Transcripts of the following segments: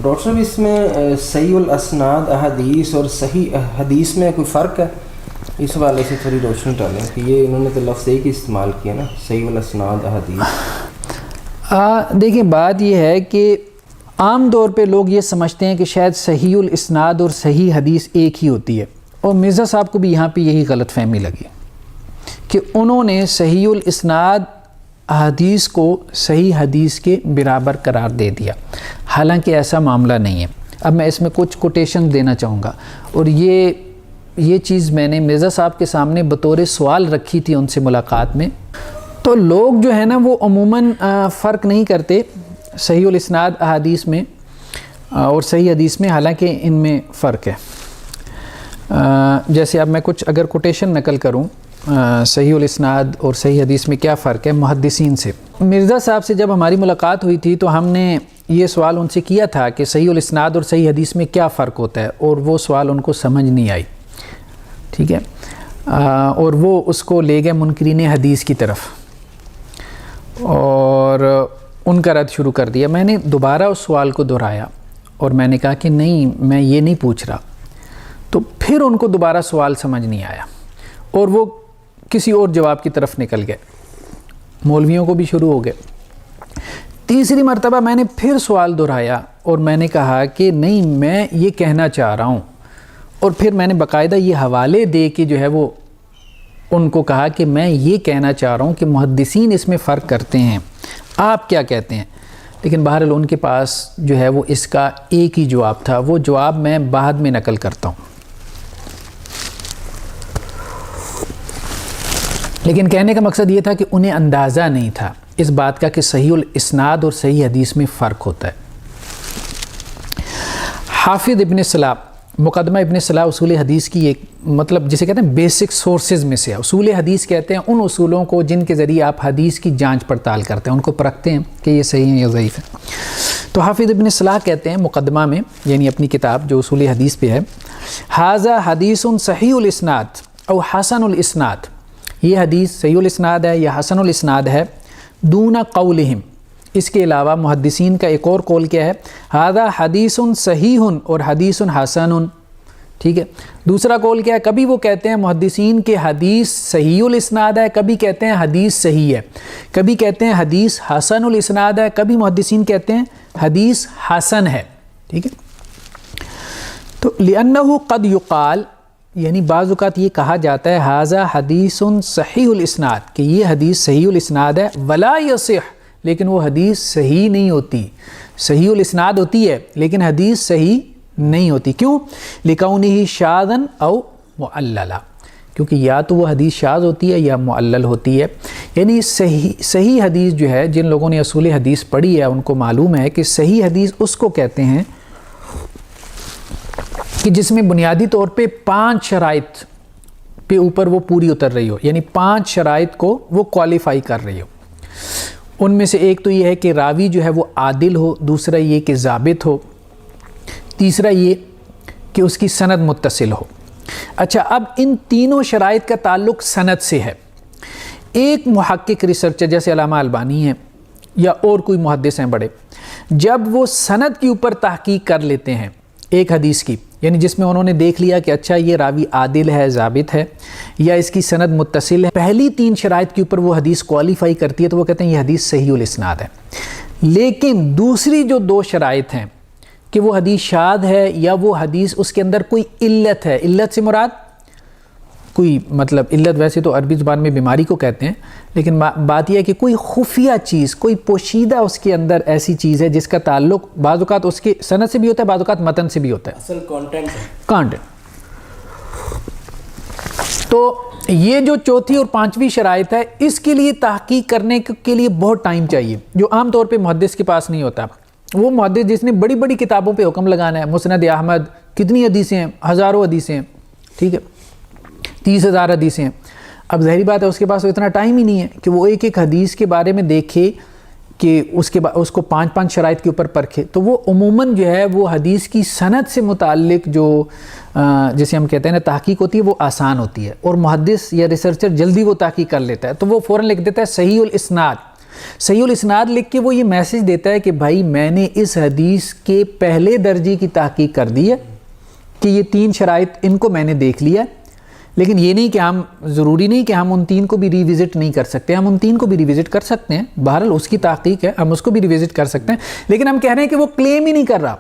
Doctor صاحب اس میں صحیح الاسناد احادیث اور صحیح حدیث میں کوئی فرق ہے؟ اس حوالے سے تھوڑی روشنی ڈالیں کہ یہ انہوں نے تو لفظ ایک ہی استعمال کیا نا، صحیح الاسناد احادیث۔ دیکھیں بات یہ ہے کہ عام طور پہ لوگ یہ سمجھتے ہیں کہ شاید صحیح الاسناد اور صحیح حدیث ایک ہی ہوتی ہے، اور مرزا صاحب کو بھی یہاں پہ یہی غلط فہمی لگی کہ انہوں نے صحیح الاسناد حدیث کو صحیح حدیث کے برابر قرار دے دیا، حالانکہ ایسا معاملہ نہیں ہے۔ اب میں اس میں کچھ کوٹیشن دینا چاہوں گا، اور یہ چیز میں نے مرزا صاحب کے سامنے بطور سوال رکھی تھی ان سے ملاقات میں، تو لوگ جو ہے نا وہ عموماً فرق نہیں کرتے صحیح الاسناد احادیث میں اور صحیح حدیث میں، حالانکہ ان میں فرق ہے۔ جیسے اب میں کچھ اگر کوٹیشن نقل کروں صحیح الاسناد اور صحیح حدیث میں کیا فرق ہے محدثین سے۔ مرزا صاحب سے جب ہماری ملاقات ہوئی تھی تو ہم نے یہ سوال ان سے کیا تھا کہ صحیح الاسناد اور صحیح حدیث میں کیا فرق ہوتا ہے، اور وہ سوال ان کو سمجھ نہیں آئی، ٹھیک ہے، اور وہ اس کو لے گئے منکرین حدیث کی طرف اور ان کا رد شروع کر دیا۔ میں نے دوبارہ اس سوال کو دہرایا اور میں نے کہا کہ نہیں، میں یہ نہیں پوچھ رہا، تو پھر ان کو دوبارہ سوال سمجھ نہیں آیا اور وہ کسی اور جواب کی طرف نکل گئے، مولویوں کو بھی شروع ہو گئے۔ تیسری مرتبہ میں نے پھر سوال دہرایا اور میں نے کہا کہ نہیں، میں یہ کہنا چاہ رہا ہوں، اور پھر میں نے باقاعدہ یہ حوالے دے کے جو ہے وہ ان کو کہا کہ میں یہ کہنا چاہ رہا ہوں کہ محدثین اس میں فرق کرتے ہیں، آپ کیا کہتے ہیں؟ لیکن بہرحال ان کے پاس جو ہے وہ اس کا ایک ہی جواب تھا، وہ جواب میں بعد میں نقل کرتا ہوں۔ لیکن کہنے کا مقصد یہ تھا کہ انہیں اندازہ نہیں تھا اس بات کا کہ صحیح الاسناد اور صحیح حدیث میں فرق ہوتا ہے۔ حافظ ابن صلاح، مقدمہ ابن صلاح اصول حدیث کی ایک مطلب جسے کہتے ہیں بیسک سورسز میں سے ہے۔ اصول حدیث کہتے ہیں ان اصولوں کو جن کے ذریعے آپ حدیث کی جانچ پڑتال کرتے ہیں، ان کو پرکھتے ہیں کہ یہ صحیح ہے یا ضعیف ہے۔ تو حافظ ابن صلاح کہتے ہیں مقدمہ میں، یعنی اپنی کتاب جو اصول حدیث پہ ہے، ھذا حدیث صحیح الاسناد او حسن الاسناد، یہ حدیث صحیح الاسناد ہے یا حسن الاسناد ہے، دون قولہم، اس کے علاوہ محدثین کا ایک اور قول کیا ہے، ھذا حدیث صحیح اور حدیث حسن، ٹھیک ہے۔ دوسرا قول کیا ہے، کبھی وہ کہتے ہیں محدثین کے حدیث صحیح الاسناد ہے، کبھی کہتے ہیں حدیث صحیح ہے، کبھی کہتے ہیں حدیث حسن الاسناد ہے، کبھی محدثین کہتے ہیں حدیث حسن ہے، ٹھیک ہے۔ تو لأنہ قد یقال، یعنی بعض اوقات یہ کہا جاتا ہے ھذا حدیث صحیح الاسناد، کہ یہ حدیث صحیح الاسناد ہے، ولا یصح، لیکن وہ حدیث صحیح نہیں ہوتی، صحیح الاسناد ہوتی ہے لیکن حدیث صحیح نہیں ہوتی۔ کیوں؟ لکونہ شاذا او معللا، کیونکہ یا تو وہ حدیث شاذ ہوتی ہے یا معلل ہوتی ہے۔ یعنی صحیح حدیث جو ہے، جن لوگوں نے اصول حدیث پڑھی ہے ان کو معلوم ہے کہ صحیح حدیث اس کو کہتے ہیں کہ جس میں بنیادی طور پہ 5 شرائط پہ اوپر وہ پوری اتر رہی ہو، یعنی 5 شرائط کو وہ کوالیفائی کر رہی ہو۔ ان میں سے ایک تو یہ ہے کہ راوی جو ہے وہ عادل ہو، دوسرا یہ کہ ضابط ہو، تیسرا یہ کہ اس کی سند متصل ہو۔ اچھا، اب ان تینوں شرائط کا تعلق سند سے ہے۔ ایک محقق ریسرچر جیسے علامہ البانی ہیں یا اور کوئی محدث ہیں بڑے، جب وہ سند کے اوپر تحقیق کر لیتے ہیں ایک حدیث کی، یعنی جس میں انہوں نے دیکھ لیا کہ اچھا یہ راوی عادل ہے، ضابط ہے، یا اس کی سند متصل ہے، پہلی 3 شرائط کے اوپر وہ حدیث کوالیفائی کرتی ہے تو وہ کہتے ہیں یہ حدیث صحیح الاسناد ہے۔ لیکن دوسری جو 2 شرائط ہیں کہ وہ حدیث شاذ ہے یا وہ حدیث اس کے اندر کوئی علت ہے، علت سے مراد کوئی مطلب علت ویسے تو عربی زبان میں بیماری کو کہتے ہیں، لیکن بات یہ ہے کہ کوئی خفیہ چیز، کوئی پوشیدہ اس کے اندر ایسی چیز ہے جس کا تعلق بعض اوقات اس کے سند سے بھی ہوتا ہے، بعض اوقات متن سے بھی ہوتا ہے، اصل کانٹینٹ۔ تو یہ جو چوتھی اور 5ویں شرائط ہے، اس کے لیے تحقیق کرنے کے لیے بہت ٹائم چاہیے، جو عام طور پہ محدث کے پاس نہیں ہوتا۔ وہ محدث جس نے بڑی بڑی کتابوں پہ حکم لگانا ہے، مسند احمد کتنی حدیثیں ہیں، ہزاروں حدیثیں ہیں، ٹھیک ہے، 30,000 حدیثیں ہیں۔ اب ظاہری بات ہے اس کے پاس اتنا ٹائم ہی نہیں ہے کہ وہ ایک ایک حدیث کے بارے میں دیکھے کہ اس کو 5 شرائط کے اوپر پرکھے۔ تو وہ عموماً جو ہے وہ حدیث کی سند سے متعلق جو جسے ہم کہتے ہیں نا تحقیق ہوتی ہے وہ آسان ہوتی ہے، اور محدث یا ریسرچر جلدی وہ تحقیق کر لیتا ہے، تو وہ فوراً لکھ دیتا ہے صحیح الاسناد، صحیح الاسناد لکھ کے وہ یہ میسج دیتا ہے کہ بھائی میں نے اس حدیث کے پہلے درجے کی تحقیق کر دی ہے کہ یہ 3 شرائط ان کو میں نے دیکھ لیا ہے، لیکن یہ نہیں کہ ہم ضروری نہیں کہ ہم ان 3 کو بھی ریوزٹ نہیں کر سکتے، ہم ان 3 کو بھی ریوزٹ کر سکتے ہیں، بہرحال اس کی تحقیق ہے، ہم اس کو بھی ریوزٹ کر سکتے ہیں، لیکن ہم کہہ رہے ہیں کہ وہ کلیم ہی نہیں کر رہا،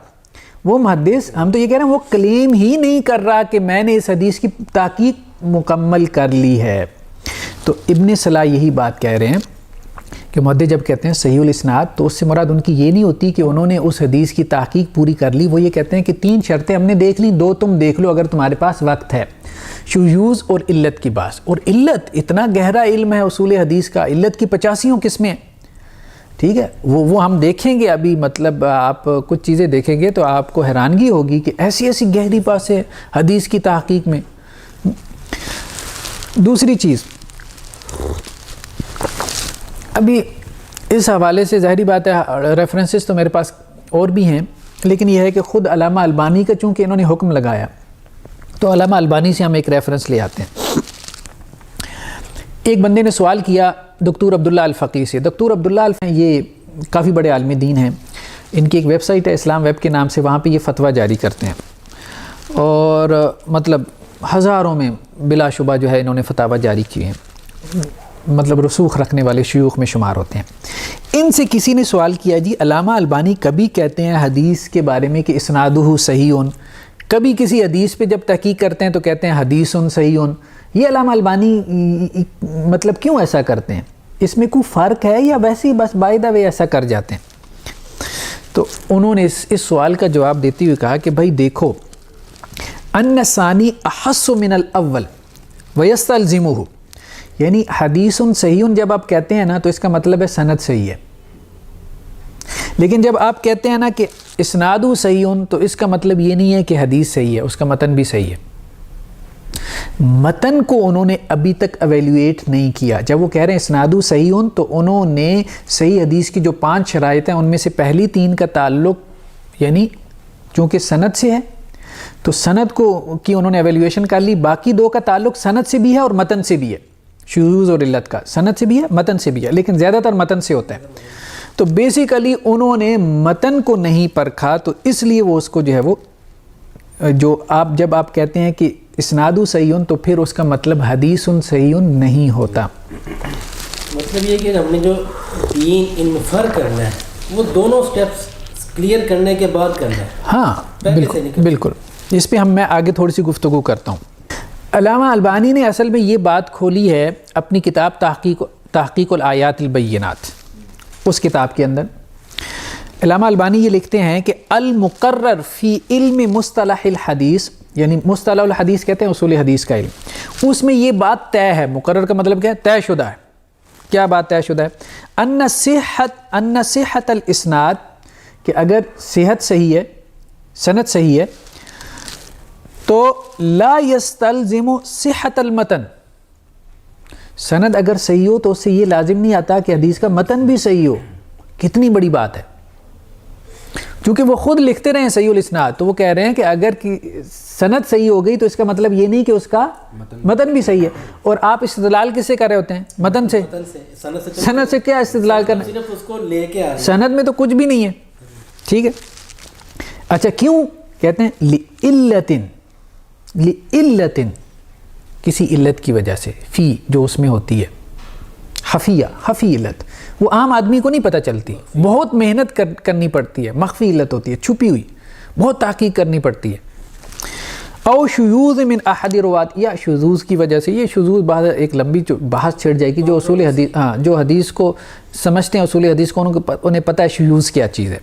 وہ محدث، ہم تو یہ کہہ رہے ہیں وہ کلیم ہی نہیں کر رہا کہ میں نے اس حدیث کی تحقیق مکمل کر لی ہے۔ تو ابن صلاح یہی بات کہہ رہے ہیں کہ محدث جب کہتے ہیں صحیح الاسناد تو اس سے مراد ان کی یہ نہیں ہوتی کہ انہوں نے اس حدیث کی تحقیق پوری کر لی، وہ یہ کہتے ہیں کہ 3 شرطیں ہم نے دیکھ لیں، 2 تم دیکھ لو اگر تمہارے پاس وقت ہے، شذوذ اور علت کی بات۔ اور علت اتنا گہرا علم ہے اصول حدیث کا، علت کی 85 قسمیں، ٹھیک ہے، وہ ہم دیکھیں گے ابھی، مطلب آپ کچھ چیزیں دیکھیں گے تو آپ کو حیرانگی ہوگی کہ ایسی ایسی گہری باتیں ہیں حدیث کی تحقیق میں۔ دوسری چیز، ابھی اس حوالے سے ظاہری بات ہے ریفرنسز تو میرے پاس اور بھی ہیں، لیکن یہ ہے کہ خود علامہ البانی کا چونکہ انہوں نے حکم لگایا تو علامہ البانی سے ہم ایک ریفرنس لے آتے ہیں۔ ایک بندے نے سوال کیا دکتور عبداللہ الفقی سے۔ دکتور عبداللہ الفقی یہ کافی بڑے عالم دین ہیں، ان کی ایک ویب سائٹ ہے اسلام ویب کے نام سے، وہاں پہ یہ فتویٰ جاری کرتے ہیں اور مطلب ہزاروں میں بلا شبہ جو ہے انہوں نے فتاویٰ جاری کیے ہیں، مطلب رسوخ رکھنے والے شیوخ میں شمار ہوتے ہیں۔ ان سے کسی نے سوال کیا جی علامہ البانی کبھی کہتے ہیں حدیث کے بارے میں کہ اسنادہ صحیح، کبھی کسی حدیث پہ جب تحقیق کرتے ہیں تو کہتے ہیں حدیث صحیح، یہ علامہ البانی مطلب کیوں ایسا کرتے ہیں؟ اس میں کوئی فرق ہے یا ویسے ہی بس بائی دا وے ایسا کر جاتے ہیں؟ تو انہوں نے اس سوال کا جواب دیتے ہوئے کہا کہ بھائی دیکھو، ان ثانی احس من الاول ویستلزمہ، یعنی حدیث صحیح جب آپ کہتے ہیں نا تو اس کا مطلب ہے سند صحیح ہے، لیکن جب آپ کہتے ہیں نا کہ اسناد صحیح تو اس کا مطلب یہ نہیں ہے کہ حدیث صحیح ہے، اس کا متن بھی صحیح ہے۔ متن کو انہوں نے ابھی تک ایویلیویٹ نہیں کیا۔ جب وہ کہہ رہے ہیں اسناد صحیح تو انہوں نے صحیح حدیث کی جو 5 شرائط ہیں ان میں سے پہلی 3 کا تعلق یعنی چونکہ سند سے ہے تو سند کو کی انہوں نے ایویلیویشن کر لی، باقی 2 کا تعلق سند سے بھی ہے اور متن سے بھی ہے، شذوذ اور علت کا سند سے بھی ہے متن سے بھی ہے، لیکن زیادہ تر متن سے ہوتا ہے۔ تو بیسیکلی انہوں نے متن کو نہیں پرکھا، تو اس لیے وہ اس کو جو ہے وہ جو جب آپ کہتے ہیں کہ اسناد صحیح تو پھر اس کا مطلب حدیث صحیح نہیں ہوتا۔ مطلب یہ کہ ہم نے جو دین ان میں فرق کرنا ہے وہ دونوں سٹیپس کلیئر کرنے کے بعد کرنا ہے۔ ہاں بالکل بالکل، اس پہ میں آگے تھوڑی سی گفتگو کرتا ہوں۔ علامہ البانی نے اصل میں یہ بات کھولی ہے اپنی کتاب تحقیق الآیات البینات، اس کتاب کے اندر علامہ البانی یہ لکھتے ہیں کہ المقرر فی علم مصطلح الحدیث، یعنی مصطلح الحدیث کہتے ہیں اصول حدیث کا علم، اس میں یہ بات طے ہے، مقرر کا مطلب کیا ہے؟ طے شدہ ہے۔ کیا بات طے شدہ ہے؟ ان صحت الاسناد، کہ اگر صحت صحیح ہے، سند صحیح ہے تو لا یستلزم صحت المتن، سند اگر صحیح ہو تو اس سے یہ لازم نہیں آتا کہ حدیث کا متن بھی صحیح ہو۔ کتنی بڑی بات ہے، کیونکہ وہ خود لکھتے رہے ہیں صحیح الاسناد، تو وہ کہہ رہے ہیں کہ اگر سند صحیح ہو گئی تو اس کا مطلب یہ نہیں کہ اس کا متن بھی صحیح ہے۔ اور آپ استدلال کس سے کر رہے ہوتے ہیں؟ متن سے۔ سند سے کیا استدلال کرنا؟ صرف اس کو لے کے سند میں تو کچھ بھی نہیں ہے، ٹھیک ہے۔ اچھا کیوں کہتے ہیں؟ لعلت، کسی علت کی وجہ سے، فی جو اس میں ہوتی ہے، خفی علت، وہ عام آدمی کو نہیں پتہ چلتی، بہت محنت کرنی پڑتی ہے، مخفی علت ہوتی ہے، چھپی ہوئی، بہت تحقیق کرنی پڑتی ہے۔ او شذوذ من احد روات، یا شذوذ کی وجہ سے، یہ شذوذ بعد ایک لمبی بحث چھڑ جائے گی، جو اصول حدیث جو حدیث کو سمجھتے ہیں، اصول حدیث کو انہیں پتہ ہے شذوذ کیا چیز ہے،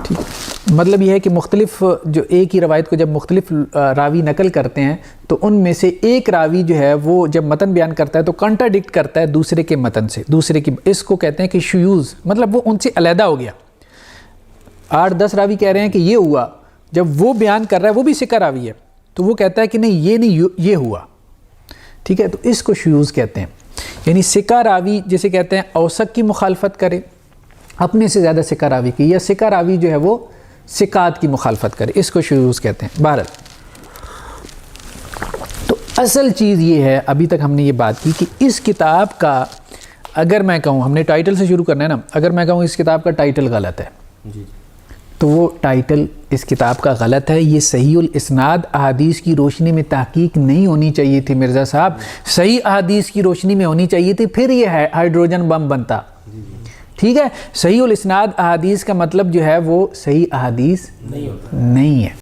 ٹھیک ہے۔ مطلب یہ ہے کہ مختلف جو ایک ہی روایت کو جب مختلف راوی نقل کرتے ہیں تو ان میں سے ایک راوی جو ہے وہ جب متن بیان کرتا ہے تو کنٹراڈکٹ کرتا ہے دوسرے کے متن سے، دوسرے کی، اس کو کہتے ہیں کہ شذوذ، مطلب وہ ان سے علیحدہ ہو گیا۔ 8-10 راوی کہہ رہے ہیں کہ یہ ہوا، جب وہ بیان کر رہا ہے وہ بھی ثقہ راوی ہے تو وہ کہتا ہے کہ نہیں یہ نہیں، یہ ہوا، ٹھیک ہے۔ تو اس کو شذوذ کہتے ہیں، یعنی ثقہ راوی جسے کہتے ہیں اوثق کی مخالفت کرے اپنے سے زیادہ ثقہ راوی کی، یا ثقہ راوی جو ہے وہ ثقات کی مخالفت کرے، اس کو شذوذ کہتے ہیں۔ بہرحال تو اصل چیز یہ ہے، ابھی تک ہم نے یہ بات کی کہ اس کتاب کا اگر میں کہوں، ہم نے ٹائٹل سے شروع کرنا ہے نا، اگر میں کہوں اس کتاب کا ٹائٹل غلط ہے جی تو وہ ٹائٹل اس کتاب کا غلط ہے. یہ صحیح الاسناد احادیث کی روشنی میں تحقیق نہیں ہونی چاہیے تھی مرزا صاحب، صحیح احادیث کی روشنی میں ہونی چاہیے تھی، پھر یہ ہائیڈروجن بم بنتا. ٹھیک ہے، صحیح الاسناد احادیث کا مطلب جو ہے وہ صحیح احادیث نہیں ہے.